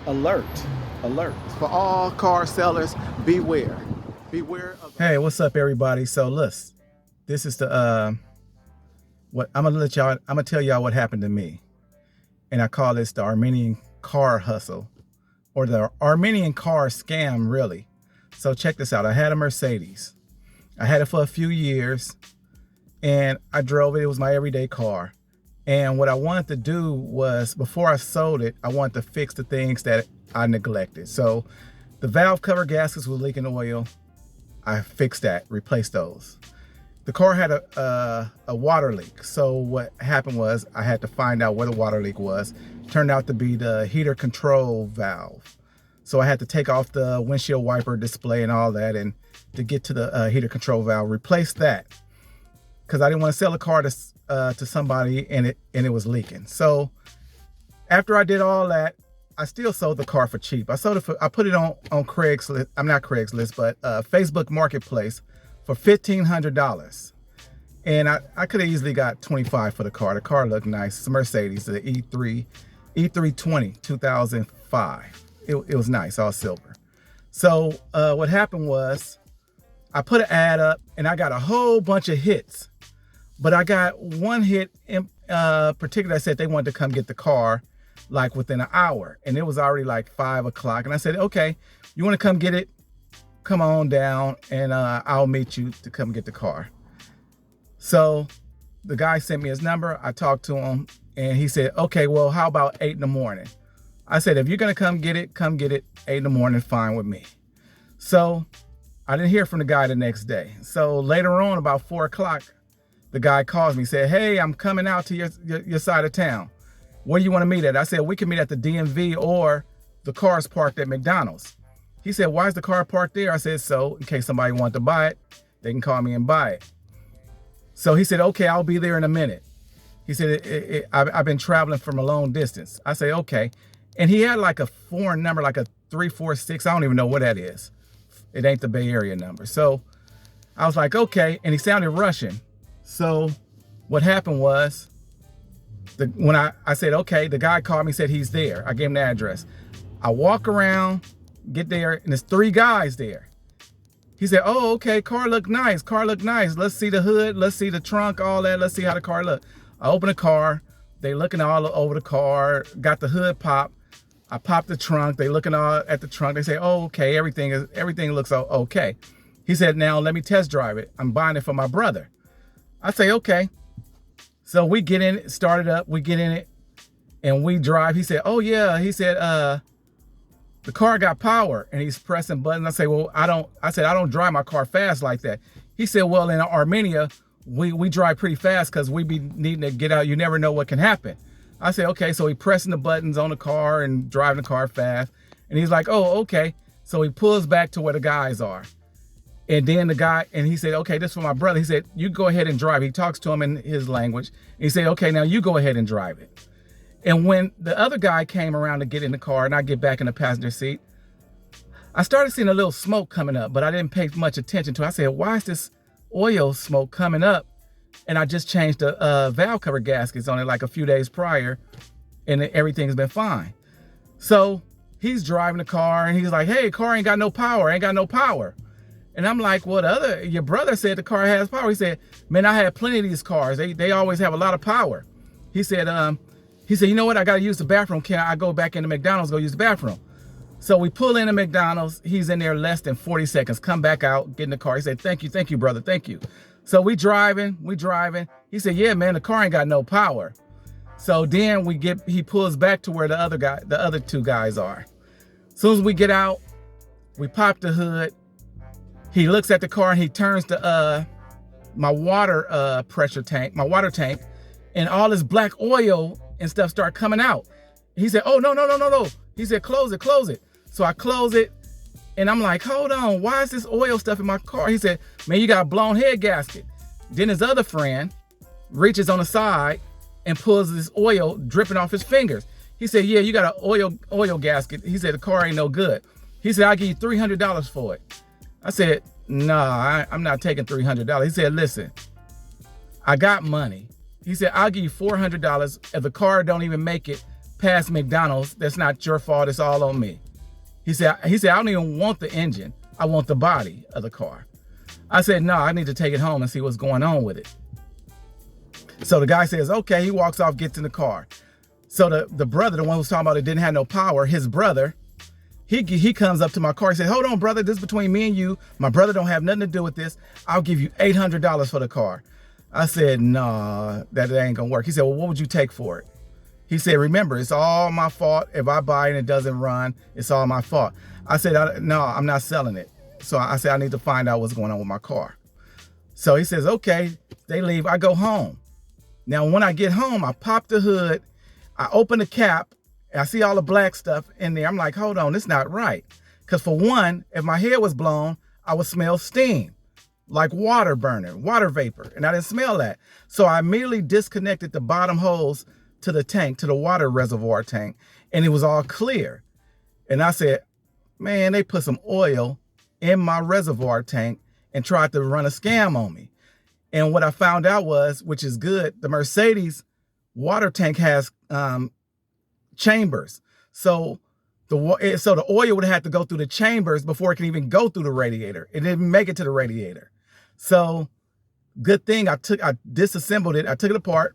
Alert, alert. For all car sellers, beware. Beware of Hey, what's up, everybody? So listen, this is the what I'm gonna tell y'all what happened to me. And I call this the Armenian car hustle, or the Armenian car scam, really. So check this out. I had a Mercedes. I had it for a few years and I drove it. It was my everyday car. And what I wanted to do was, before I sold it, I wanted to fix the things that I neglected. So the valve cover gaskets were leaking oil. I fixed that, replaced those. The car had a water leak. So what happened was I had to find out where the water leak was. Turned out to be the heater control valve. So I had to take off the windshield wiper display and all that, and to get to the heater control valve, replace that, because I didn't want to sell the car to somebody and it was leaking. So after I did all that, I still sold the car for cheap. I put it on Craigslist. I'm not Craigslist, but Facebook Marketplace for $1,500. And I could have easily got $25 for the car. The car looked nice. It's a Mercedes, the E320, 2005. It was nice, all silver. So what happened was I put an ad up and I got a whole bunch of hits. But I got one hit in particular that said they wanted to come get the car like within an hour. And it was already like 5 o'clock. And I said, okay, you want to come get it? Come on down and I'll meet you to come get the car. So the guy sent me his number. I talked to him and he said, okay, well, how about 8 in the morning? I said, if you're going to come get it, 8 in the morning, fine with me. So I didn't hear from the guy the next day. So later on, about 4 o'clock, the guy calls me, said, hey, I'm coming out to your side of town. Where do you want to meet at? I said, we can meet at the DMV, or the car's parked at McDonald's. He said, why is the car parked there? I said, so in case somebody wants to buy it, they can call me and buy it. So he said, okay, I'll be there in a minute. He said, I've been traveling from a long distance. I say, okay. And he had like a foreign number, like a 346. I don't even know what that is. It ain't the Bay Area number. So I was like, okay. And he sounded Russian. So what happened was, when I said, okay, the guy called me, said he's there. I gave him the address. I walk around, get there, and there's 3 guys there. He said, oh, okay, car look nice, Let's see the hood, let's see the trunk, all that. Let's see how the car look. I open the car. They looking all over the car, got the hood popped. I pop the trunk. They looking all at the trunk. They say, oh, okay, everything looks okay. He said, now let me test drive it. I'm buying it for my brother. I say, okay. So we get in it, start it up, we get in it, and we drive. He said, oh yeah. He said, the car got power, and he's pressing buttons. I say, well, I don't drive my car fast like that. He said, well, in Armenia, we drive pretty fast because we be needing to get out. You never know what can happen. I said, okay. So he pressing the buttons on the car and driving the car fast. And he's like, oh, okay. So he pulls back to where the guys are. And then the guy, and he said, okay, this is for my brother. He said, you go ahead and drive. He talks to him in his language. And he said, okay, now you go ahead and drive it. And when the other guy came around to get in the car and I get back in the passenger seat, I started seeing a little smoke coming up, but I didn't pay much attention to it. I said, why is this oil smoke coming up? And I just changed the valve cover gaskets on it like a few days prior, and everything's been fine. So he's driving the car and he's like, hey, car ain't got no power, And I'm like, well, your brother said the car has power. He said, man, I had plenty of these cars. They always have a lot of power. He said, you know what? I got to use the bathroom. Can I go back into McDonald's, go use the bathroom? So we pull into McDonald's. He's in there less than 40 seconds. Come back out, get in the car. He said, thank you, brother. Thank you. So we driving. He said, yeah, man, the car ain't got no power. So then he pulls back to where the other 2 guys are. As soon as we get out, we pop the hood. He looks at the car and he turns to my water tank, and all this black oil and stuff start coming out. He said, oh, no. He said, close it. So I close it, and I'm like, hold on, why is this oil stuff in my car? He said, man, you got a blown head gasket. Then his other friend reaches on the side and pulls this oil dripping off his fingers. He said, yeah, you got an oil gasket. He said, the car ain't no good. He said, I'll give you $300 for it. I said, nah, I'm not taking $300. He said, listen, I got money. He said, I'll give you $400 if the car don't even make it past McDonald's, that's not your fault. It's all on me. He said, I don't even want the engine. I want the body of the car. I said, no, I need to take it home and see what's going on with it. So the guy says, okay. He walks off, gets in the car. So the brother, the one who was talking about it didn't have no power, his brother, he comes up to my car. He said, hold on, brother, this is between me and you. My brother don't have nothing to do with this. I'll give you $800 for the car. I said, nah, that ain't gonna work. He said, well, what would you take for it? He said, remember, it's all my fault. If I buy it and it doesn't run, it's all my fault. I said, no, I'm not selling it. So I said, I need to find out what's going on with my car. So he says, okay, they leave. I go home. Now, when I get home, I pop the hood, I open the cap, and I see all the black stuff in there. I'm like, hold on, this not right. Because for one, if my head was blown, I would smell steam, like water burning, water vapor, and I didn't smell that. So I immediately disconnected the bottom hose to the tank, to the water reservoir tank, and it was all clear. And I said, man, they put some oil in my reservoir tank and tried to run a scam on me. And what I found out was, which is good, the Mercedes water tank has chambers. So the oil would have to go through the chambers before it can even go through the radiator. It didn't make it to the radiator. So good thing I disassembled it. I took it apart,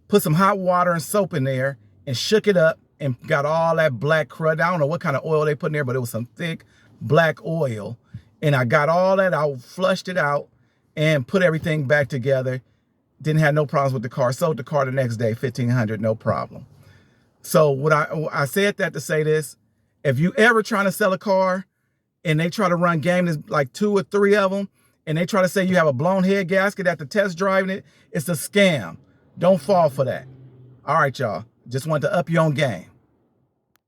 put some hot water and soap in there and shook it up and got all that black crud. I don't know what kind of oil they put in there, but it was some thick black oil. And I got all that out, flushed it out and put everything back together. Didn't have no problems with the car. Sold the car the next day, $1,500, no problem. So what I said that to say this, if you ever trying to sell a car and they try to run game, there's like 2 or 3 of them, and they try to say you have a blown head gasket after test driving it, it's a scam. Don't fall for that. All right, y'all. Just wanted to up your own game.